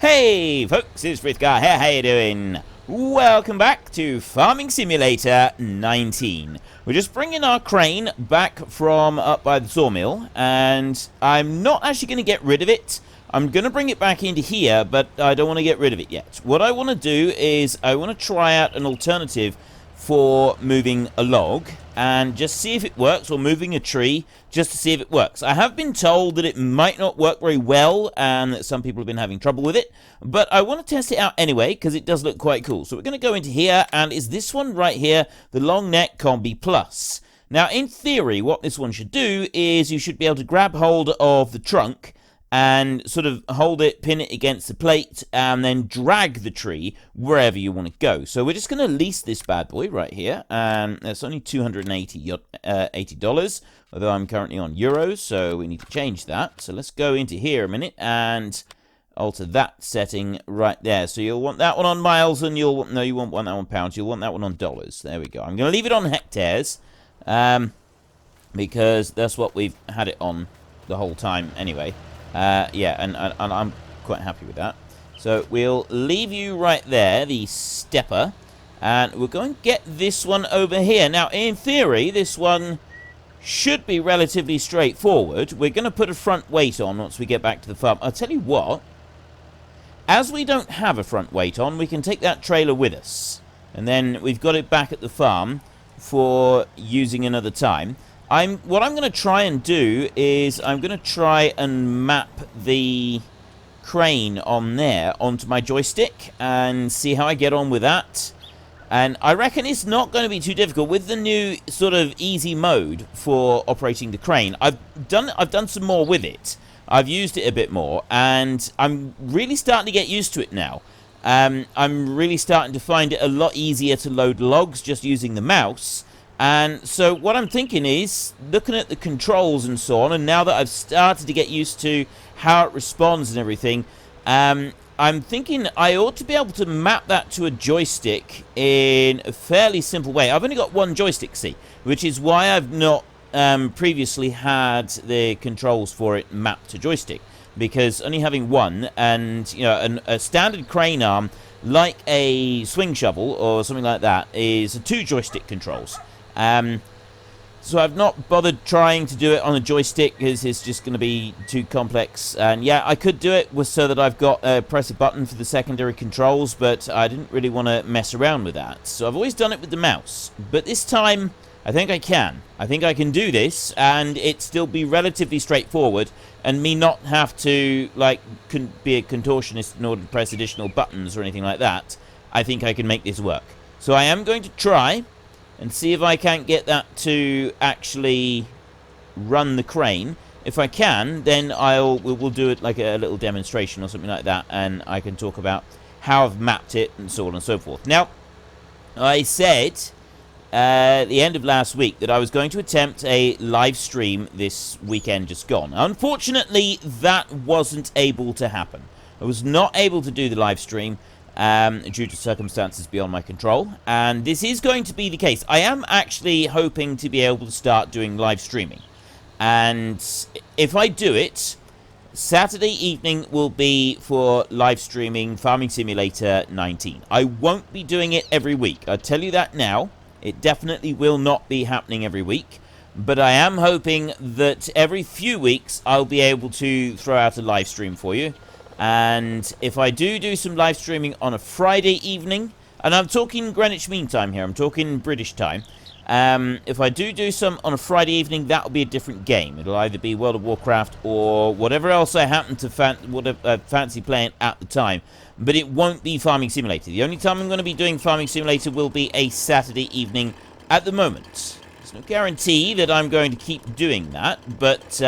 Hey folks, it's Frithgar here, how you doing? Welcome back to Farming Simulator 19. We're just bringing our crane back from up by the sawmill, and I'm not actually going to get rid of it. I'm going to bring it back into here, but I don't want to get rid of it yet. What I want to do is I want to try out an alternative for moving a log and just see if it works, or moving a tree just to see if it works. I have been told that it might not work very well and that some people have been having trouble with it, but I want to test it out anyway because it does look quite cool. So we're going to go into here, and it's this one right here, the long neck Combi Plus. Now in theory what this one should do is you should be able to grab hold of the trunk and sort of hold it, pin it against the plate, and then drag the tree wherever you want to go. So we're just going to lease this bad boy right here, and it's only $280, although I'm currently on euros, so we need to change that. So let's go into here a minute and alter that setting right there. So you'll want that one on miles, and you won't want that one on pounds. You'll want that one on dollars. There we go. I'm going to leave it on hectares, because that's what we've had it on the whole time anyway. Yeah, and I'm quite happy with that. So we'll leave you right there, the stepper, and we're going to get this one over here. Now, in theory, this one should be relatively straightforward. We're going to put a front weight on once we get back to the farm. I'll tell you what, as we don't have a front weight on, we can take that trailer with us, and then we've got it back at the farm for using another time. What I'm going to try and do is I'm going to try and map the crane on there onto my joystick and see how I get on with that. And I reckon it's not going to be too difficult with the new sort of easy mode for operating the crane. I've done some more with it. I've used it a bit more, and I'm really starting to get used to it now. I'm really starting to find it a lot easier to load logs just using the mouse. And so what I'm thinking is, looking at the controls and so on, and now that I've started to get used to how it responds and everything, I'm thinking I ought to be able to map that to a joystick in a fairly simple way. I've only got one joystick, see, which is why I've not previously had the controls for it mapped to joystick, because only having one, and you know, a standard crane arm like a swing shovel or something like that is 2 joystick controls. So I've not bothered trying to do it on a joystick because it's just going to be too complex. And yeah, I could do it so that I've got press a button for the secondary controls, but I didn't really want to mess around with that. So I've always done it with the mouse, but this time I think I can. I think I can do this, and it still be relatively straightforward, and me not have to like be a contortionist in order to press additional buttons or anything like that. I think I can make this work. So I am going to try and see if I can't get that to actually run the crane. If I can, then we'll do it like a little demonstration or something like that, and I can talk about how I've mapped it and so on and so forth. Now, I said at the end of last week that I was going to attempt a live stream this weekend just gone. Unfortunately, that wasn't able to happen. I was not able to do the live stream due to circumstances beyond my control, and this is going to be the case. I am actually hoping to be able to start doing live streaming, and if I do it, Saturday evening will be for live streaming Farming Simulator 19. I won't be doing it every week, I'll tell you that now. It definitely will not be happening every week, but I am hoping that every few weeks I'll be able to throw out a live stream for you. And if I do some live streaming on a Friday evening, and I'm talking Greenwich Mean Time here, I'm talking British time, if I do some on a Friday evening, that'll be a different game. It'll either be World of Warcraft or whatever else I happen to fancy playing at the time, but it won't be Farming Simulator. The only time I'm going to be doing Farming Simulator will be a Saturday evening at the moment. There's no guarantee that I'm going to keep doing that, but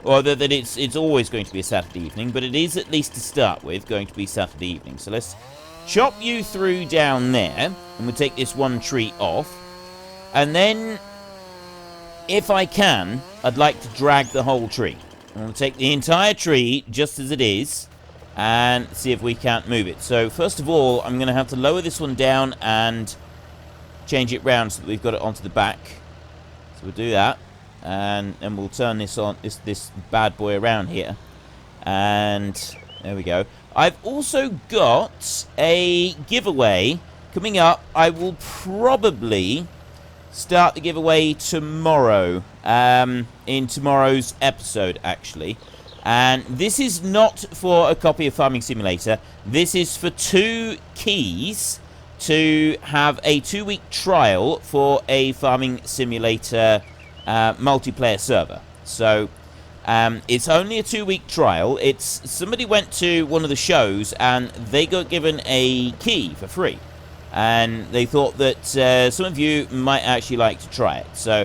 or that it's always going to be a Saturday evening, but it is, at least to start with, going to be Saturday evening. So let's chop you through down there, and we'll take this one tree off. And then, if I can, I'd like to drag the whole tree. I'm going to take the entire tree, just as it is, and see if we can't move it. So, first of all, I'm going to have to lower this one down and change it round so that we've got it onto the back. So we'll do that. And we'll turn this on, this bad boy around here, and There we go. I've also got a giveaway coming up. I will probably start the giveaway tomorrow, in tomorrow's episode, actually. And this is not for a copy of Farming Simulator. This is for 2 keys to have a 2-week trial for a Farming Simulator multiplayer server. So it's only a 2-week trial. It's somebody went to one of the shows and they got given a key for free, and they thought that some of you might actually like to try it. So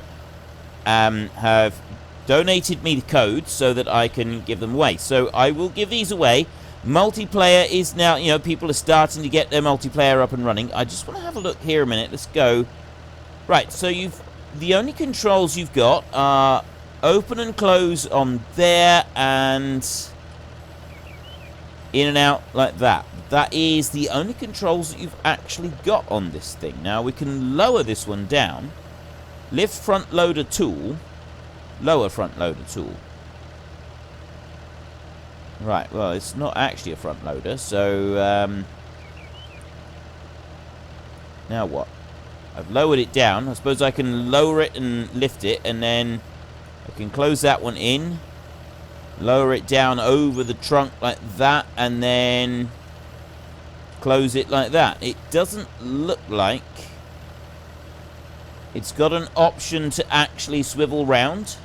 have donated me the codes so that I can give them away. So I will give these away. Multiplayer is now, you know, people are starting to get their multiplayer up and running. I just want to have a look here a minute. Let's go. Right, so the only controls you've got are open and close on there, and in and out like that. That is the only controls that you've actually got on this thing. Now we can lower this one down. Lift front loader tool. Lower front loader tool. Right, well, it's not actually a front loader, so now what? I've lowered it down. I suppose I can lower it and lift it, and then I can close that one in, lower it down over the trunk like that, and then close it like that. It doesn't look like it's got an option to actually swivel round.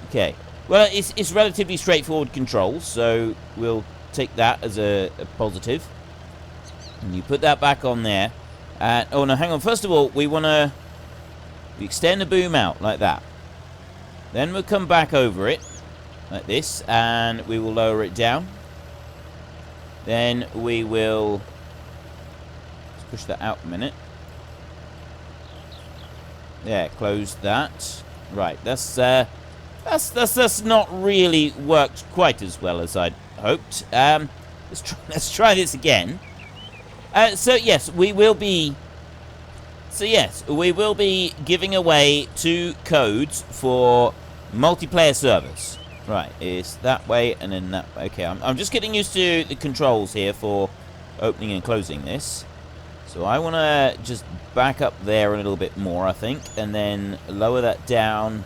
Okay. Well, it's relatively straightforward controls, so we'll take that as a positive. And you put that back on there. Oh, no, hang on. First of all, we want to extend the boom out like that. Then we'll come back over it like this, and we will lower it down. Then we will... Let's push that out a minute. There, close that. Right, that's not really worked quite as well as I'd hoped. Let's try this again. So yes, we will be giving away 2 codes for multiplayer servers. Right, it's that way and then that way. Okay, I'm just getting used to the controls here for opening and closing this. So I want to just back up there a little bit more, I think, and then lower that down.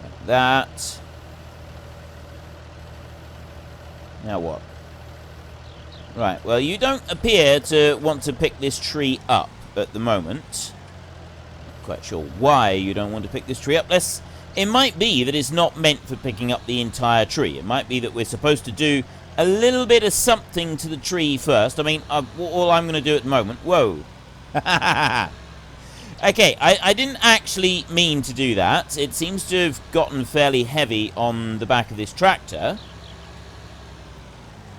Like that. Now what? Right, well, you don't appear to want to pick this tree up at the moment. Not quite sure why you don't want to pick this tree up. It might be that it's not meant for picking up the entire tree. It might be that we're supposed to do a little bit of something to the tree first. I mean, all I'm going to do at the moment... Whoa. Okay, I didn't actually mean to do that. It seems to have gotten fairly heavy on the back of this tractor.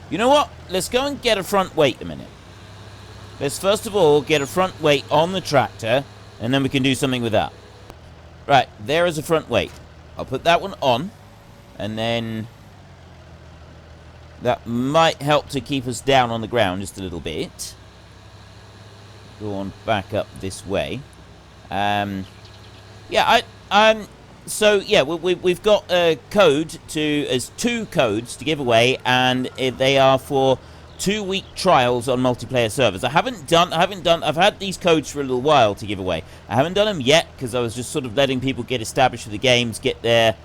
You know what? Let's go and get a front weight a minute. Let's first of all get a front weight on the tractor, and then we can do something with that. Right, there is a front weight. I'll put that one on, and then that might help to keep us down on the ground just a little bit. Go on back up this way. Yeah, so yeah, we've got a code as 2 codes to give away, and they are for 2-week trials on multiplayer servers. I've had these codes for a little while to give away. I haven't done them yet because I was just sort of letting people get established with the games, get the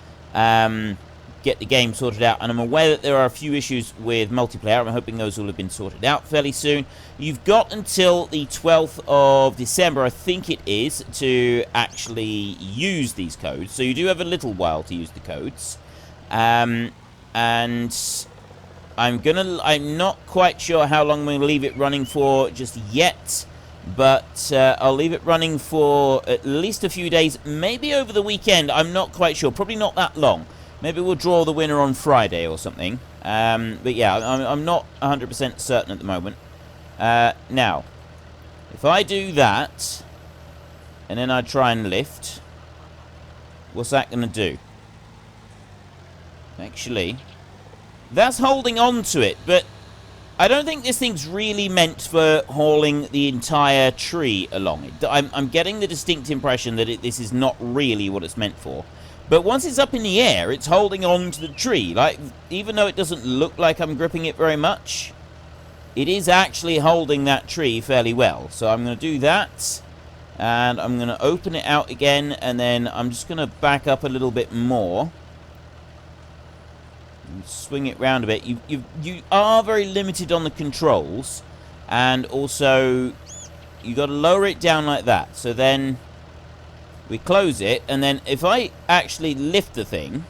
game sorted out, and I'm aware that there are a few issues with multiplayer. I'm hoping those will have been sorted out fairly soon. You've got until the 12th of December, I think it is, to actually use these codes. So you do have a little while to use the codes. And I'm not quite sure how long we'll leave it running for just yet, but I'll leave it running for at least a few days, maybe over the weekend. I'm not quite sure. Probably not that long. Maybe we'll draw the winner on Friday or something. But yeah, I'm not 100% certain at the moment. Now, if I do that, and then I try and lift, what's that going to do? Actually, that's holding on to it, but I don't think this thing's really meant for hauling the entire tree along. I'm getting the distinct impression that this is not really what it's meant for. But once it's up in the air, it's holding on to the tree. Like, even though it doesn't look like I'm gripping it very much, it is actually holding that tree fairly well. So I'm going to do that. And I'm going to open it out again. And then I'm just going to back up a little bit more. Swing it round a bit. You are very limited on the controls, and also you got to lower it down like that. So then we close it, and then if I actually lift the thing,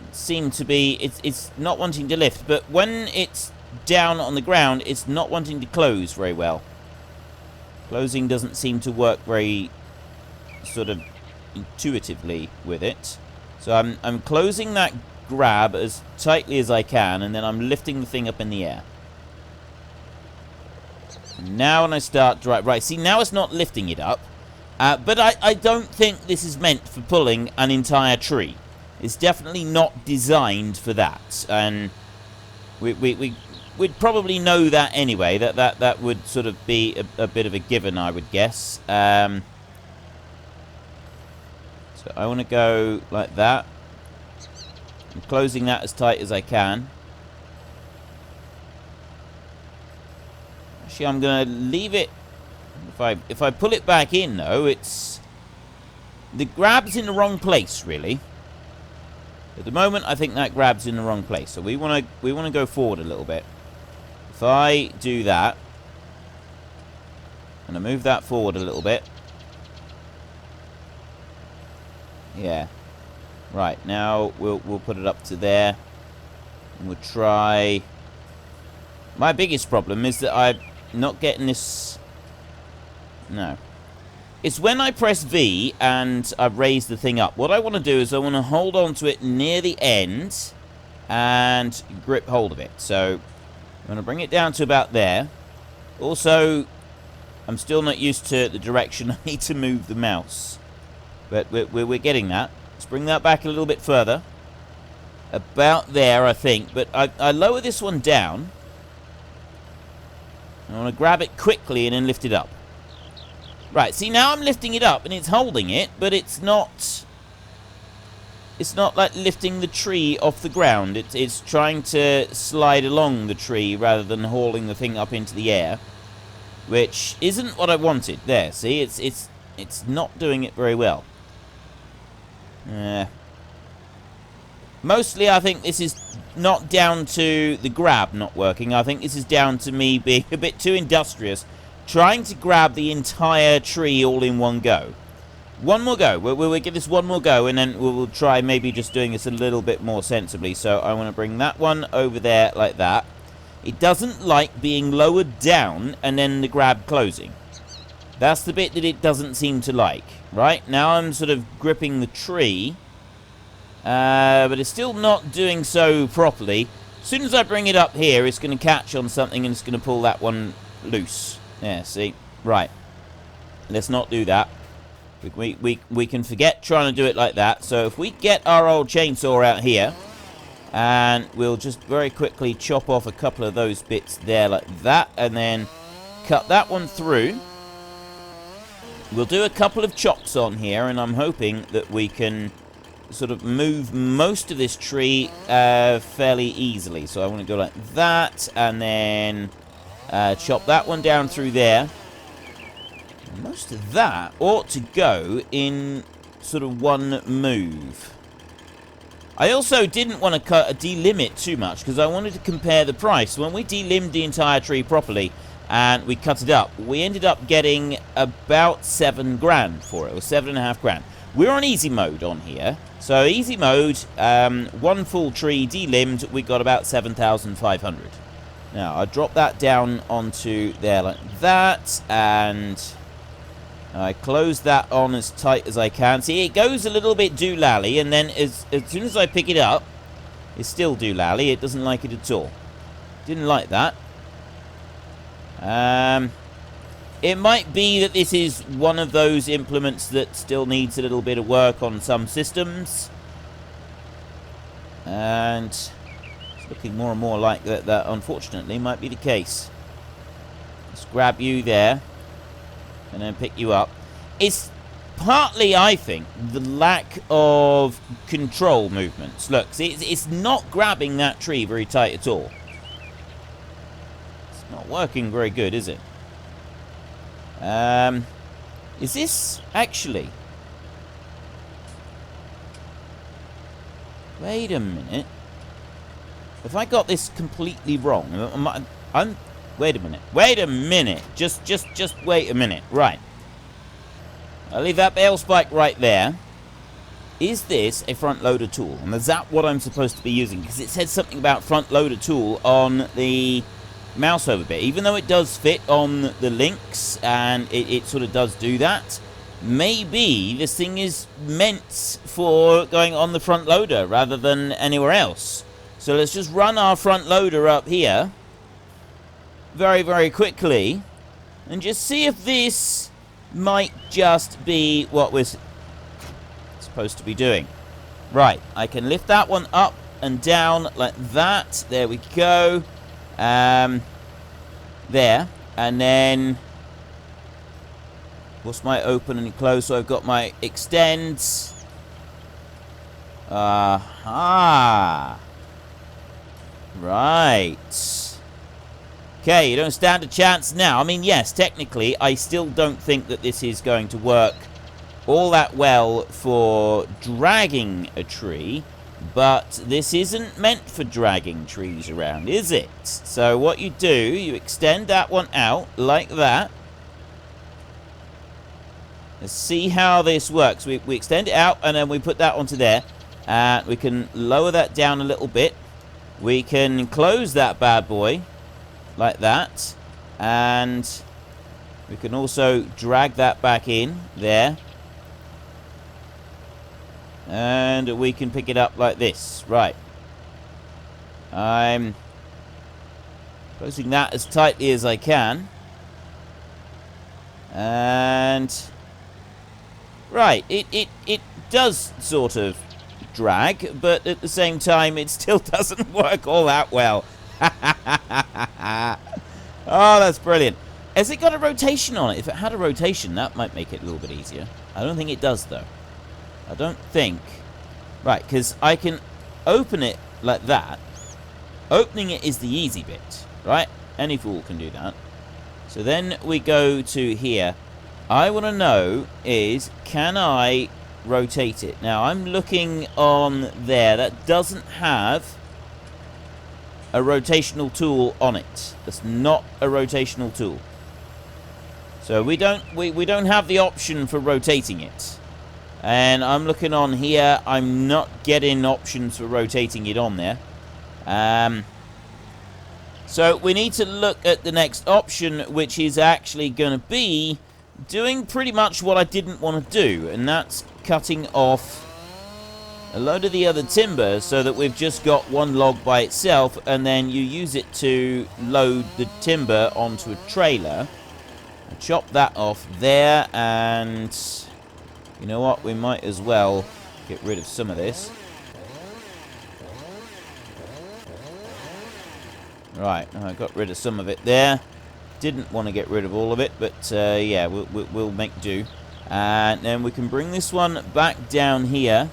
it seems to be it's not wanting to lift, but when it's down on the ground, it's not wanting to close very well. Closing doesn't seem to work very sort of intuitively with it. So I'm closing that grab as tightly as I can, and then I'm lifting the thing up in the air. Now when I start right, see, now it's not lifting it up, but I don't think this is meant for pulling an entire tree. It's definitely not designed for that, and we'd probably know that anyway. That would sort of be a bit of a given, I would guess. So I want to go like that. I'm closing that as tight as I can. Actually, I'm going to leave it. If I pull it back in, though, the grab's in the wrong place, really. At the moment, I think that grab's in the wrong place. So we want to go forward a little bit. If I do that, I'm going to move that forward a little bit. Yeah. Right, now we'll put it up to there. And we'll try. My biggest problem is that I'm not getting this. No. It's when I press V and I raise the thing up. What I want to do is I want to hold on to it near the end and grip hold of it. So I'm going to bring it down to about there. Also, I'm still not used to the direction I need to move the mouse. But we're getting that. Let's bring that back a little bit further. About there, I think. But I lower this one down. I want to grab it quickly and then lift it up. Right, see, now I'm lifting it up and it's holding it, but it's not like lifting the tree off the ground. It's trying to slide along the tree rather than hauling the thing up into the air, which isn't what I wanted. There, see, it's not doing it very well. Mostly, I think this is not down to the grab not working. I think this is down to me being a bit too industrious, trying to grab the entire tree all in one go. One more go. We'll give this one more go, and then we'll try maybe just doing this a little bit more sensibly. So I want to bring that one over there like that. It doesn't like being lowered down and then the grab closing. That's the bit that it doesn't seem to like. Right, now I'm sort of gripping the tree, but it's still not doing so properly. As soon as I bring it up here, it's going to catch on something and it's going to pull that one loose. Yeah, see? Right. Let's not do that. We can forget trying to do it like that. So if we get our old chainsaw out here, and we'll just very quickly chop off a couple of those bits there like that, and then cut that one through. We'll do a couple of chops on here, and I'm hoping that we can sort of move most of this tree fairly easily. So I want to go like that, and then chop that one down through there. Most of that ought to go in sort of one move. I also didn't want to delimit too much, because I wanted to compare the price. When we delimbed the entire tree properly, and we cut it up, we ended up getting about $7,000 for it, or $7,500. We're on easy mode on here. So easy mode, one full tree delimbed, we got about 7,500. Now, I drop that down onto there like that, and I close that on as tight as I can. See, it goes a little bit doolally, and then as soon as I pick it up, it's still doolally. It doesn't like it at all. Didn't like that. It might be that this is one of those implements that still needs a little bit of work on some systems. And it's looking more and more like that unfortunately might be the case. Let's grab you there and then pick you up. It's partly, I think, the lack of control movements. Look, see, it's not grabbing that tree very tight at all. It's not working very good, is it? Is this actually... Wait a minute. Have I got this completely wrong? Wait a minute. Wait a minute. Just wait a minute. Right. I'll leave that bale spike right there. Is this a front loader tool? And is that what I'm supposed to be using? Because it said something about front loader tool on the mouse over bit. Even though it does fit on the links, and it sort of does do that, maybe this thing is meant for going on the front loader rather than anywhere else. So let's just run our front loader up here very, very quickly and just see if this might just be what we're supposed to be doing. Right, I can lift that one up and down like that. There we go. There. And then... what's my open and close? So I've got my extends. Aha. Right. Okay, you don't stand a chance now. I mean, yes, technically, I still don't think that this is going to work all that well for dragging a tree, but this isn't meant for dragging trees around, is it? So what you do, you extend that one out like that. Let's see how this works. We extend it out, and then we put that onto there. We can lower that down a little bit. We can close that bad boy like that. And we can also drag that back in there. And we can pick it up like this. Right. I'm closing that as tightly as I can. And... right, it does sort of drag, but at the same time, it still doesn't work all that well. Oh, that's brilliant. Has it got a rotation on it? If it had a rotation, that might make it a little bit easier. I don't think it does, though. I don't think. Right, because I can open it like that. Opening it is the easy bit, right? Any fool can do that. So then we go to here. I want to know is, can I rotate it? Now, I'm looking on there. That doesn't have a rotational tool on it. That's not a rotational tool. So we don't have the option for rotating it. And I'm looking on here. I'm not getting options for rotating it on there. So we need to look at the next option, which is actually going to be doing pretty much what I didn't want to do, and that's cutting off a load of the other timber so that we've just got one log by itself, and then you use it to load the timber onto a trailer. I'll chop that off there, and you know what, we might as well get rid of some of this. Right, I got rid of some of it there. Didn't want to get rid of all of it, but yeah, we'll make do. And then we can bring this one back down here.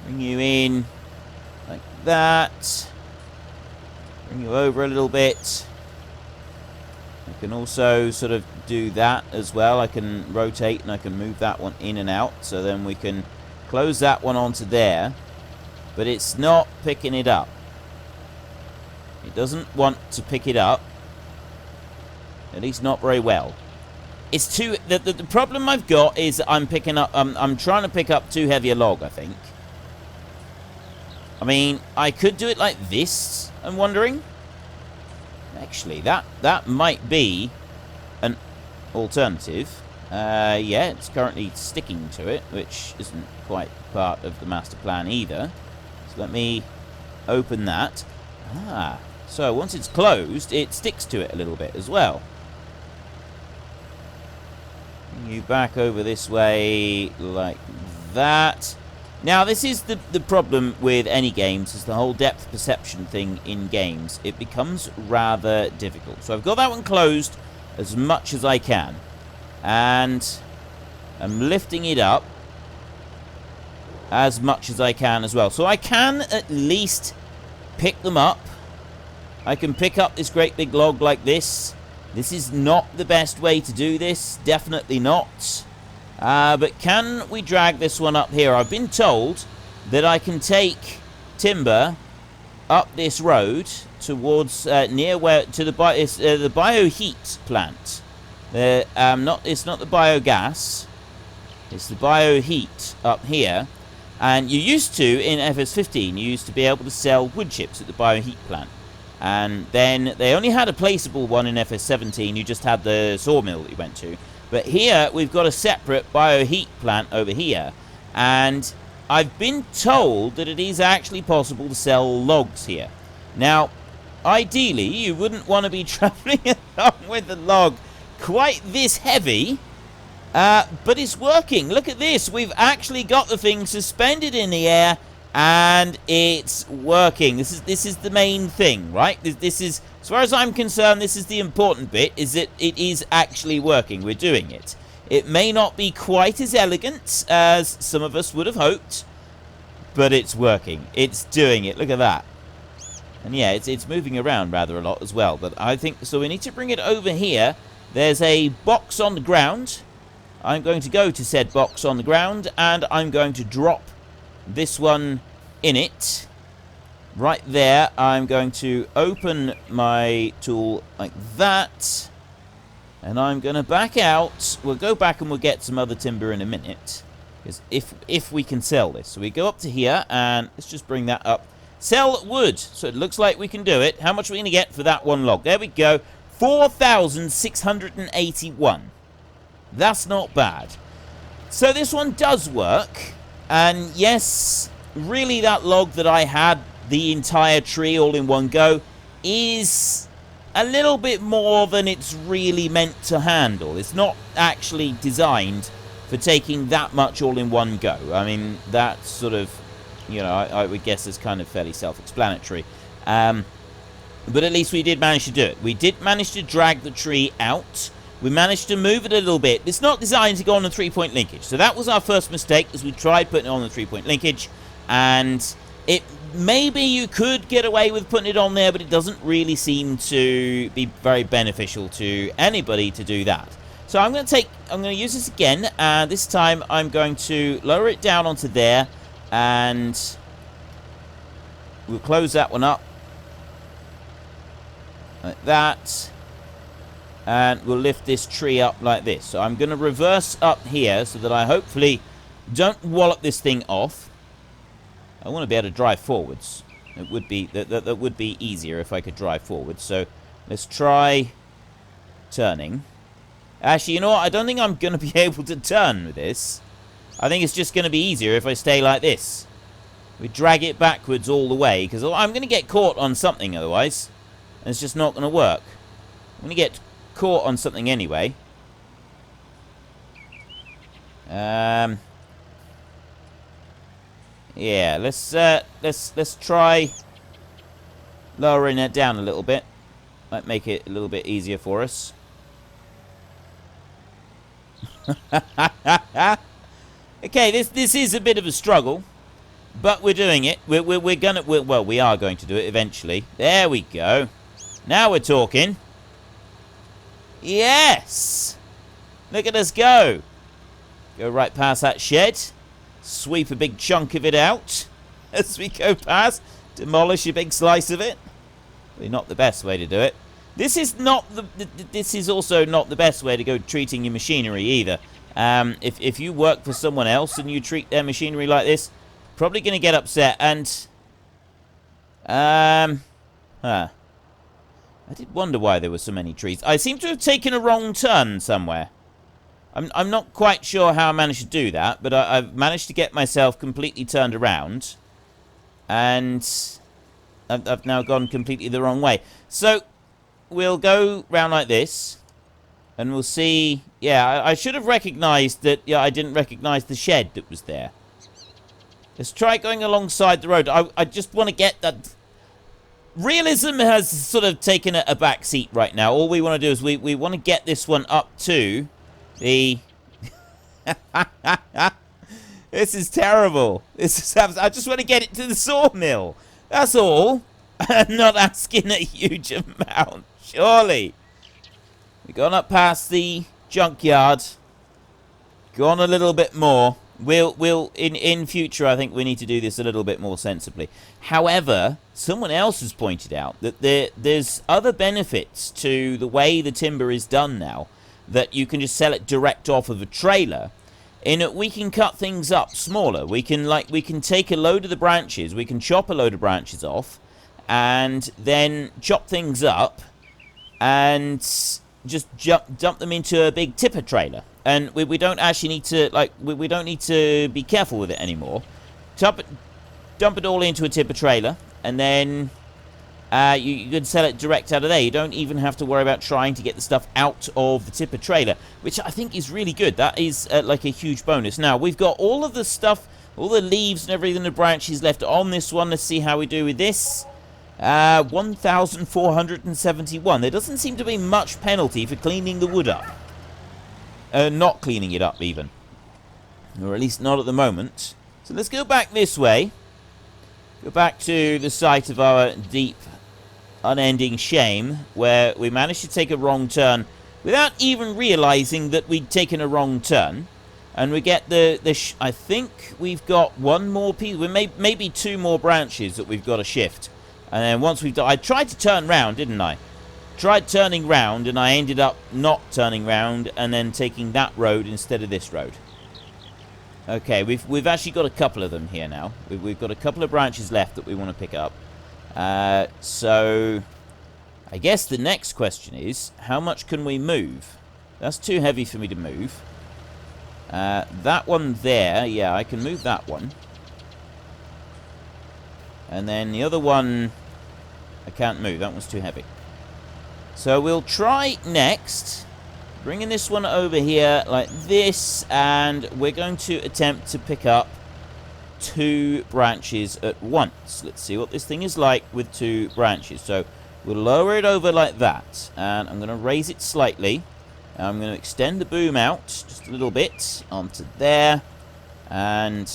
Bring you in like that. Bring you over a little bit. I can also sort of do that as well. I can rotate and I can move that one in and out. So then we can close that one onto there. But it's not picking it up. It doesn't want to pick it up. At least not very well. It's too... The problem I've got is I'm picking up... I'm trying to pick up too heavy a log, I think. I mean, I could do it like this, I'm wondering. Actually, that might be an alternative. Yeah, it's currently sticking to it, which isn't quite part of the master plan either. So let me open that. Ah, so once it's closed, it sticks to it a little bit as well. Bring you back over this way like that. Now, this is the problem with any games, is the whole depth perception thing in games. It becomes rather difficult. So I've got that one closed as much as I can. And I'm lifting it up as much as I can as well. So I can at least pick them up. I can pick up this great big log like this. This is not the best way to do this. Definitely not. But can we drag this one up here? I've been told that I can take timber up this road towards near where to the bioheat plant. It's not the biogas. It's the bioheat up here. And you used to, in FS15, you used to be able to sell wood chips at the bioheat plant. And then they only had a placeable one in FS17. You just had the sawmill that you went to. But here, we've got a separate bioheat plant over here. And I've been told that it is actually possible to sell logs here. Now, ideally, you wouldn't want to be traveling along with the log quite this heavy. But it's working. Look at this. We've actually got the thing suspended in the air. And it's working. This is the main thing, right? This is, as far as I'm concerned, this is the important bit, is that it is actually working. We're doing it. It may not be quite as elegant as some of us would have hoped, but it's working. It's doing it. Look at that. And yeah, it's moving around rather a lot as well. But I think, so we need to bring it over here. There's a box on the ground. I'm going to go to said box on the ground, and I'm going to drop this one in it. Right there, I'm going to open my tool like that. And I'm going to back out. We'll go back and we'll get some other timber in a minute. Because if we can sell this. So we go up to here, and let's just bring that up. Sell wood. So it looks like we can do it. How much are we going to get for that one log? There we go. 4,681. That's not bad. So this one does work. And yes, really that log that I had, the entire tree all in one go, is a little bit more than it's really meant to handle. It's not actually designed for taking that much all in one go. I mean, that sort of, you know, I would guess is kind of fairly self-explanatory. But at least we did manage to do it. We did manage to drag the tree out. We managed to move it a little bit. It's not designed to go on a 3-point linkage. So that was our first mistake, as we tried putting it on the 3-point linkage. And it maybe you could get away with putting it on there, but it doesn't really seem to be very beneficial to anybody to do that. So I'm going to use this again. And this time I'm going to lower it down onto there. And we'll close that one up. Like that. And we'll lift this tree up like this. So I'm going to reverse up here so that I hopefully don't wallop this thing off. I want to be able to drive forwards. It would be that would be easier if I could drive forwards. So let's try turning. Actually, you know what? I don't think I'm going to be able to turn with this. I think it's just going to be easier if I stay like this. We drag it backwards all the way, because I'm going to get caught on something otherwise. And it's just not going to work. I'm going to get caught on something anyway. Yeah, let's try lowering it down a little bit. Might make it a little bit easier for us. Okay, this is a bit of a struggle, but we're doing it. We are going to do it eventually. There we go. Now we're talking. Yes! Look at us go. Go right past that shed. Sweep a big chunk of it out as we go past. Demolish a big slice of it. Probably not the best way to do it. This is also not the best way to go treating your machinery either. If you work for someone else and you treat their machinery like this, probably going to get upset. And I did wonder why there were so many trees. I seem to have taken a wrong turn somewhere. I'm not quite sure how I managed to do that, but I've managed to get myself completely turned around. And I've now gone completely the wrong way. So we'll go round like this. And we'll see. Yeah, I should have recognised that. Yeah, I didn't recognise the shed that was there. Let's try going alongside the road. I just want to get that... Realism has sort of taken a back seat right now. All we want to do is we want to get this one up to the... This is terrible. I just want to get it to the sawmill. That's all. I'm not asking a huge amount, surely. We've gone up past the junkyard. Gone a little bit more. We'll in future, I think we need to do this a little bit more sensibly. However, someone else has pointed out that there's other benefits to the way the timber is done now, that you can just sell it direct off of a trailer. In that we can cut things up smaller. We can take a load of the branches, we can chop a load of branches off, and then chop things up and just dump them into a big tipper trailer. And we don't actually need to, we don't need to be careful with it anymore. Dump it all into a tipper trailer, and then you can sell it direct out of there. You don't even have to worry about trying to get the stuff out of the tipper trailer, which I think is really good. That is like a huge bonus. Now, we've got all of the stuff, all the leaves and everything, the branches left on this one. Let's see how we do with this. 1,471. There doesn't seem to be much penalty for cleaning the wood up. Not cleaning it up, even. Or at least not at the moment. So let's go back this way. Go back to the site of our deep, unending shame, where we managed to take a wrong turn without even realizing that we'd taken a wrong turn. And we get I think we've got one more piece, maybe two more branches that we've got to shift. And then once we've done, I tried to turn round, didn't I? Tried turning round, and I ended up not turning round and then taking that road instead of this road. Okay, we've actually got a couple of them here now. We've got a couple of branches left that we want to pick up. So I guess the next question is, how much can we move? That's too heavy for me to move. That one there, yeah, I can move that one. And then the other one, I can't move. That one's too heavy. So we'll try next, bringing this one over here like this, and we're going to attempt to pick up 2 branches at once. Let's see what this thing is like with 2 branches. So we'll lower it over like that, and I'm going to raise it slightly. I'm going to extend the boom out just a little bit onto there, and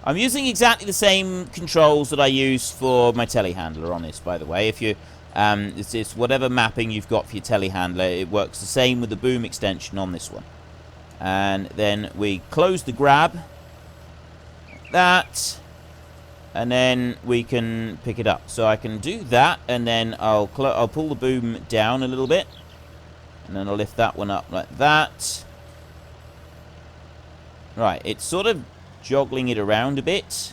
I'm using exactly the same controls that I use for my telehandler on this, by the way. If you it's whatever mapping you've got for your telehandler, it works the same with the boom extension on this one. And then we close the grab, like that, and then we can pick it up. So I can do that, and then I'll pull the boom down a little bit, and then I'll lift that one up like that. Right, it's sort of joggling it around a bit.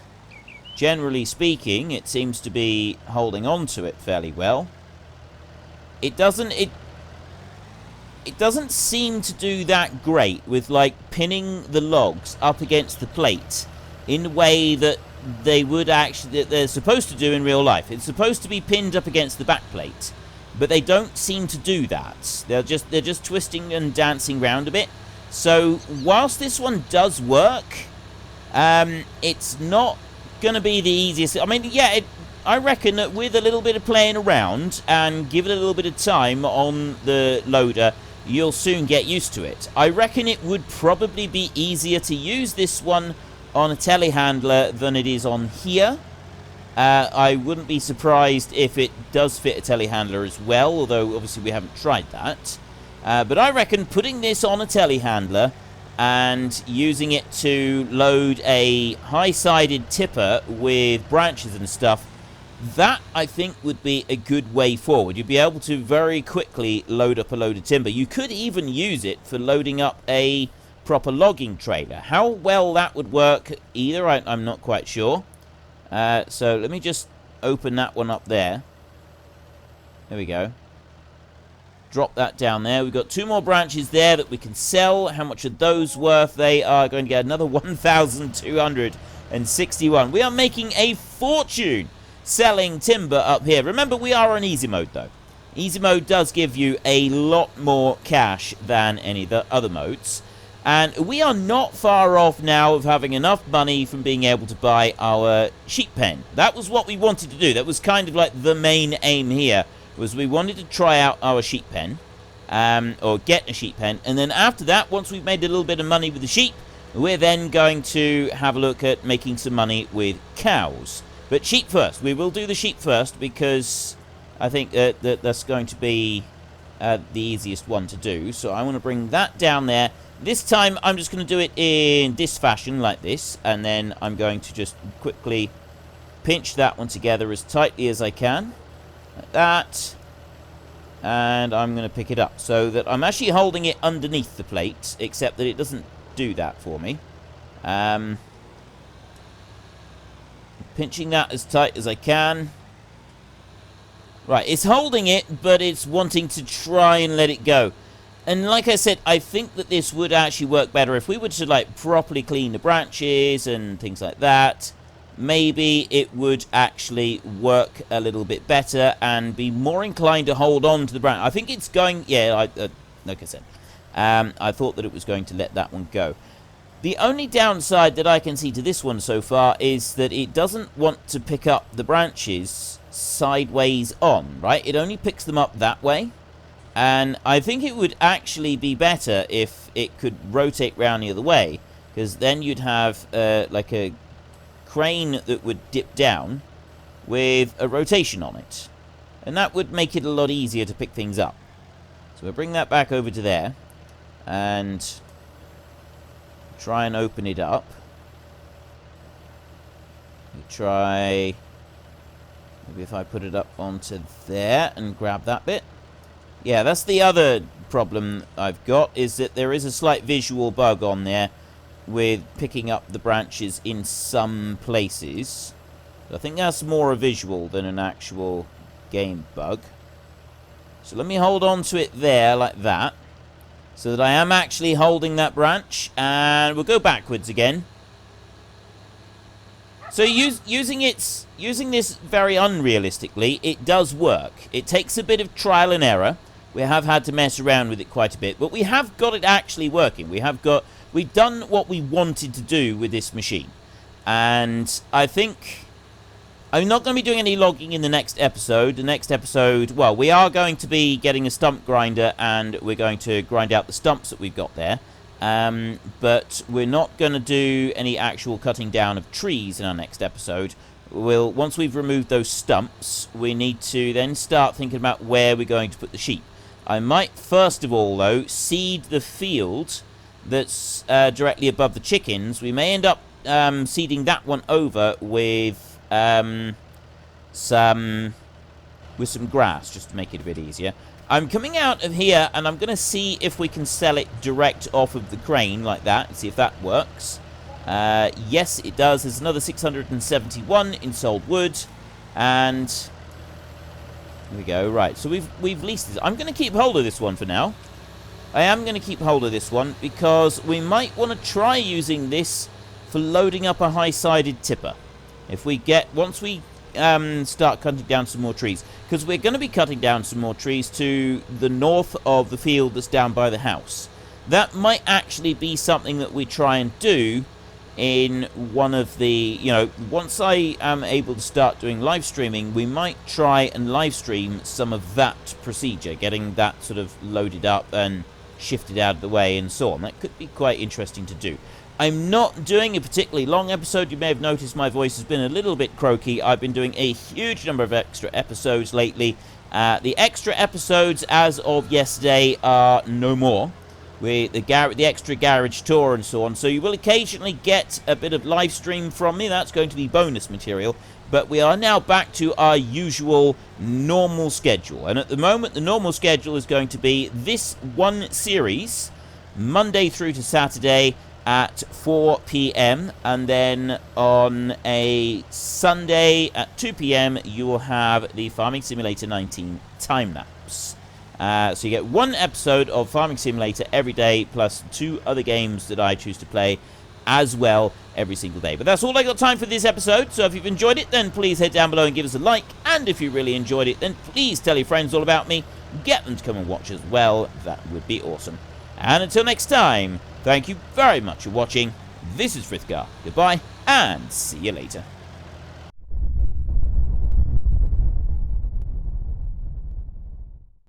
Generally speaking, it seems to be holding on to it fairly well. It doesn't seem to do that great with, like, pinning the logs up against the plate in the way that they would actually, that they're supposed to do in real life. It's supposed to be pinned up against the back plate, but they don't seem to do that. They're just twisting and dancing around a bit. So whilst this one does work, it's not gonna be the easiest. I mean, yeah, I reckon that with a little bit of playing around and give it a little bit of time on the loader, you'll soon get used to it. I reckon it would probably be easier to use this one on a telehandler than it is on here. I wouldn't be surprised if it does fit a telehandler as well, although obviously we haven't tried that. But I reckon putting this on a telehandler and using it to load a high-sided tipper with branches and stuff, that, I think, would be a good way forward. You'd be able to very quickly load up a load of timber. You could even use it for loading up a proper logging trailer. How well that would work either, I'm not quite sure. So let me just open that one up there. There we go. Drop that down there. We've got 2 more branches there that we can sell. How much are those worth? They are going to get another 1,261. We are making a fortune selling timber up here. Remember, we are on easy mode, though. Easy mode does give you a lot more cash than any of the other modes. And we are not far off now of having enough money from being able to buy our sheep pen. That was what we wanted to do. That was kind of like the main aim here, was we wanted to try out our sheep pen, or get a sheep pen. And then after that, once we've made a little bit of money with the sheep, we're then going to have a look at making some money with cows. But sheep first. We will do the sheep first because I think that's going to be the easiest one to do. So I want to bring that down there. This time, I'm just going to do it in this fashion, like this, and then I'm going to just quickly pinch that one together as tightly as I can, like that, and I'm going to pick it up, so that I'm actually holding it underneath the plate, except that it doesn't do that for me. Pinching that as tight as I can. Right, it's holding it, but it's wanting to try and let it go. And like I said, I think that this would actually work better if we were to, like, properly clean the branches and things like that. Maybe it would actually work a little bit better and be more inclined to hold on to the branch. I think it's going, yeah, like I said, I thought that it was going to let that one go. The only downside that I can see to this one so far is that it doesn't want to pick up the branches sideways on, right? It only picks them up that way. And I think it would actually be better if it could rotate round the other way, because then you'd have like a crane that would dip down with a rotation on it. And that would make it a lot easier to pick things up. So we'll bring that back over to there and try and open it up. We try, maybe if I put it up onto there and grab that bit. Yeah, that's the other problem I've got, is that there is a slight visual bug on there with picking up the branches in some places. I think that's more a visual than an actual game bug. So let me hold on to it there like that, so that I am actually holding that branch, and we'll go backwards again. So using this very unrealistically, it does work. It takes a bit of trial and error. We have had to mess around with it quite a bit, but we have got it actually working. We've done what we wanted to do with this machine. And I think I'm not going to be doing any logging in the next episode. The next episode, well, we are going to be getting a stump grinder, and we're going to grind out the stumps that we've got there. But we're not going to do any actual cutting down of trees in our next episode. Once we've removed those stumps, we need to then start thinking about where we're going to put the sheep. I might, first of all, though, seed the field that's directly above the chickens. We may end up seeding that one over with some grass, just to make it a bit easier. I'm coming out of here, and I'm going to see if we can sell it direct off of the crane, like that, and see if that works. Yes, it does. There's another 671 in sold wood, and here we go. Right, so we've leased this. I'm going to keep hold of this one for now. I am going to keep hold of this one because we might want to try using this for loading up a high-sided tipper. Once we start cutting down some more trees, because we're going to be cutting down some more trees to the north of the field that's down by the house. That might actually be something that we try and do in one of the, once I am able to start doing live streaming, we might try and live stream some of that procedure, getting that sort of loaded up and shifted out of the way and so on. That could be quite interesting to do. I'm not doing a particularly long episode. You may have noticed my voice has been a little bit croaky. I've been doing a huge number of extra episodes lately. The extra episodes as of yesterday are no more. With the extra garage tour and so on. So you will occasionally get a bit of live stream from me. That's going to be bonus material. But we are now back to our usual normal schedule. And at the moment, the normal schedule is going to be this one series, Monday through to Saturday at 4 p.m. And then on a Sunday at 2 p.m., you will have the Farming Simulator 19 time-lapse. So you get one episode of Farming Simulator every day, plus 2 other games that I choose to play as well every single day. But that's all I got time for this episode, so if you've enjoyed it, then please head down below and give us a like. And if you really enjoyed it, then please tell your friends all about me. Get them to come and watch as well. That would be awesome. And until next time, thank you very much for watching. This is Frithgar. Goodbye, and see you later.